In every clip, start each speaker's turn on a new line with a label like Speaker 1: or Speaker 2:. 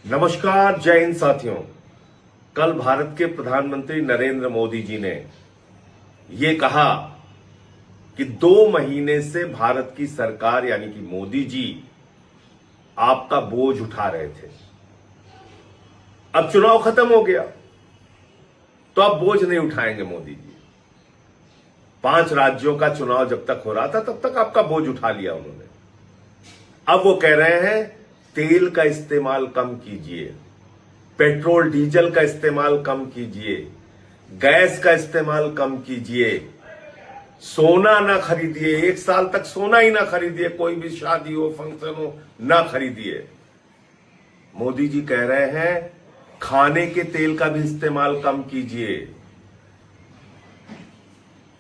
Speaker 1: नमस्कार, जय हिंद साथियों। कल भारत के प्रधानमंत्री नरेंद्र मोदी जी ने ये कहा कि 2 महीने से भारत की सरकार यानी कि मोदी जी आपका बोझ उठा रहे थे। अब चुनाव खत्म हो गया तो अब बोझ नहीं उठाएंगे मोदी जी। 5 राज्यों का चुनाव जब तक हो रहा था तब तक आपका बोझ उठा लिया उन्होंने। अब वो कह रहे हैं तेल का इस्तेमाल कम कीजिए, पेट्रोल डीजल का इस्तेमाल कम कीजिए, गैस का इस्तेमाल कम कीजिए, सोना ना खरीदिए, 1 साल तक सोना ही ना खरीदिए, कोई भी शादी हो फंक्शन हो ना खरीदिए। मोदी जी कह रहे हैं खाने के तेल का भी इस्तेमाल कम कीजिए।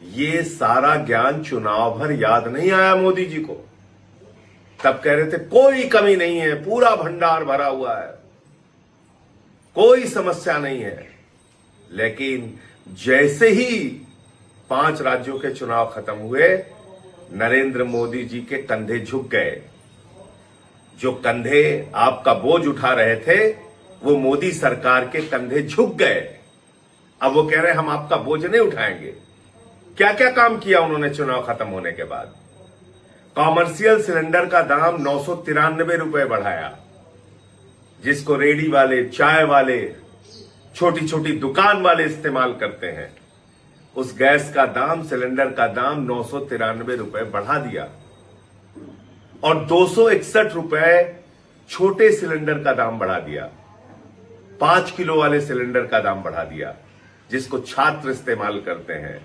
Speaker 1: ये सारा ज्ञान चुनाव भर याद नहीं आया मोदी जी को। तब कह रहे थे कोई कमी नहीं है, पूरा भंडार भरा हुआ है, कोई समस्या नहीं है। लेकिन जैसे ही 5 राज्यों के चुनाव खत्म हुए, नरेंद्र मोदी जी के कंधे झुक गए। जो कंधे आपका बोझ उठा रहे थे वो मोदी सरकार के कंधे झुक गए। अब वो कह रहे हैं हम आपका बोझ नहीं उठाएंगे। क्या क्या काम किया उन्होंने चुनाव खत्म होने के बाद? कॉमर्शियल सिलेंडर का दाम 993 रुपए बढ़ाया, जिसको रेडी वाले, चाय वाले, छोटी छोटी दुकान वाले इस्तेमाल करते हैं। उस गैस का दाम, सिलेंडर का दाम 993 रुपए बढ़ा दिया और 261 रुपए छोटे सिलेंडर का दाम बढ़ा दिया। 5 किलो वाले सिलेंडर का दाम बढ़ा दिया, जिसको छात्र इस्तेमाल करते हैं,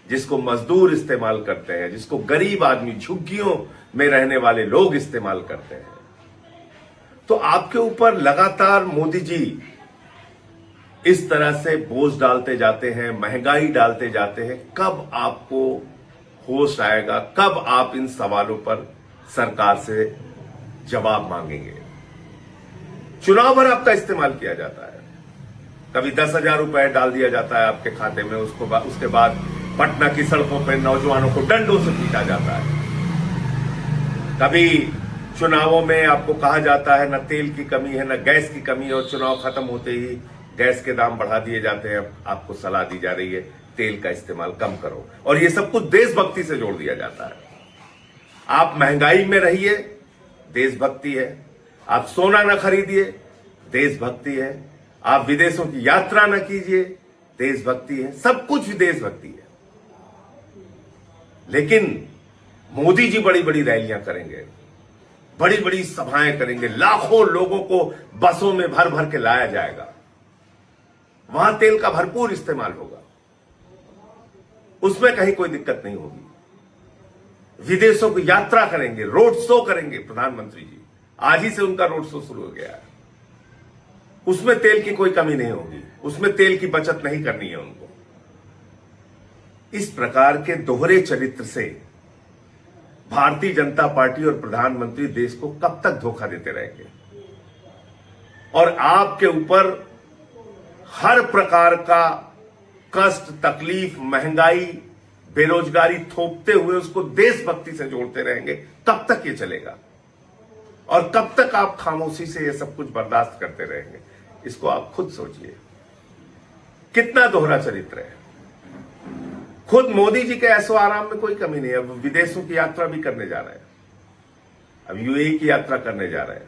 Speaker 1: जिसको मजदूर इस्तेमाल करते हैं, जिसको गरीब आदमी, झुग्गियों में रहने वाले लोग इस्तेमाल करते हैं। तो आपके ऊपर लगातार मोदी जी इस तरह से बोझ डालते जाते हैं, महंगाई डालते जाते हैं। कब आपको होश आएगा? कब आप इन सवालों पर सरकार से जवाब मांगेंगे? चुनाव भर आपका इस्तेमाल किया जाता है। कभी 10,000 रुपए डाल दिया जाता है आपके खाते में, उसके बाद पटना की सड़कों पर नौजवानों को डंडों से पीटा जाता है। कभी चुनावों में आपको कहा जाता है न तेल की कमी है, न गैस की कमी है, और चुनाव खत्म होते ही गैस के दाम बढ़ा दिए जाते हैं। आपको सलाह दी जा रही है तेल का इस्तेमाल कम करो, और ये सब कुछ देशभक्ति से जोड़ दिया जाता है। आप महंगाई में रहिए, देशभक्ति है। आप सोना न खरीदिए, देशभक्ति है। आप विदेशों की यात्रा न कीजिए, देशभक्ति है। सब कुछ देशभक्ति है। लेकिन मोदी जी बड़ी बड़ी रैलियां करेंगे, बड़ी बड़ी सभाएं करेंगे, लाखों लोगों को बसों में भर भर के लाया जाएगा, वहां तेल का भरपूर इस्तेमाल होगा, उसमें कहीं कोई दिक्कत नहीं होगी। विदेशों की यात्रा करेंगे, रोड शो करेंगे प्रधानमंत्री जी। आज ही से उनका रोड शो शुरू हो गया है। उसमें तेल की कोई कमी नहीं होगी, उसमें तेल की बचत नहीं करनी है उनको। इस प्रकार के दोहरे चरित्र से भारतीय जनता पार्टी और प्रधानमंत्री देश को कब तक धोखा देते रहेंगे? और आपके ऊपर हर प्रकार का कष्ट, तकलीफ, महंगाई, बेरोजगारी थोपते हुए उसको देशभक्ति से जोड़ते रहेंगे। कब तक ये चलेगा? और कब तक आप खामोशी से ये सब कुछ बर्दाश्त करते रहेंगे? इसको आप खुद सोचिए। कितना दोहरा चरित्र है। खुद मोदी जी के ऐशो आराम में कोई कमी नहीं है। अब विदेशों की यात्रा भी करने जा रहे हैं, अब यूएई की यात्रा करने जा रहे हैं,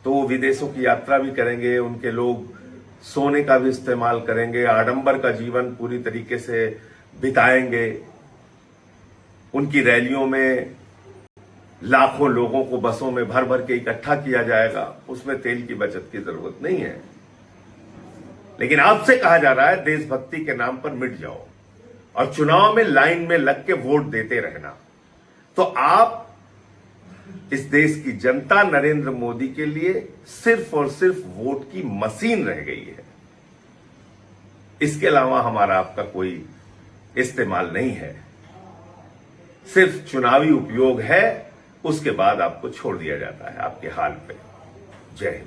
Speaker 1: तो वो विदेशों की यात्रा भी करेंगे, उनके लोग सोने का भी इस्तेमाल करेंगे, आडंबर का जीवन पूरी तरीके से बिताएंगे। उनकी रैलियों में लाखों लोगों को बसों में भर भर के इकट्ठा किया जाएगा, उसमें तेल की बचत की जरूरत नहीं है। लेकिन आपसे कहा जा रहा है देशभक्ति के नाम पर मिट जाओ और चुनाव में लाइन में लग के वोट देते रहना। तो आप, इस देश की जनता नरेंद्र मोदी के लिए सिर्फ और सिर्फ वोट की मशीन रह गई है। इसके अलावा हमारा आपका कोई इस्तेमाल नहीं है। सिर्फ चुनावी उपयोग है, उसके बाद आपको छोड़ दिया जाता है आपके हाल पे। जय हिंद।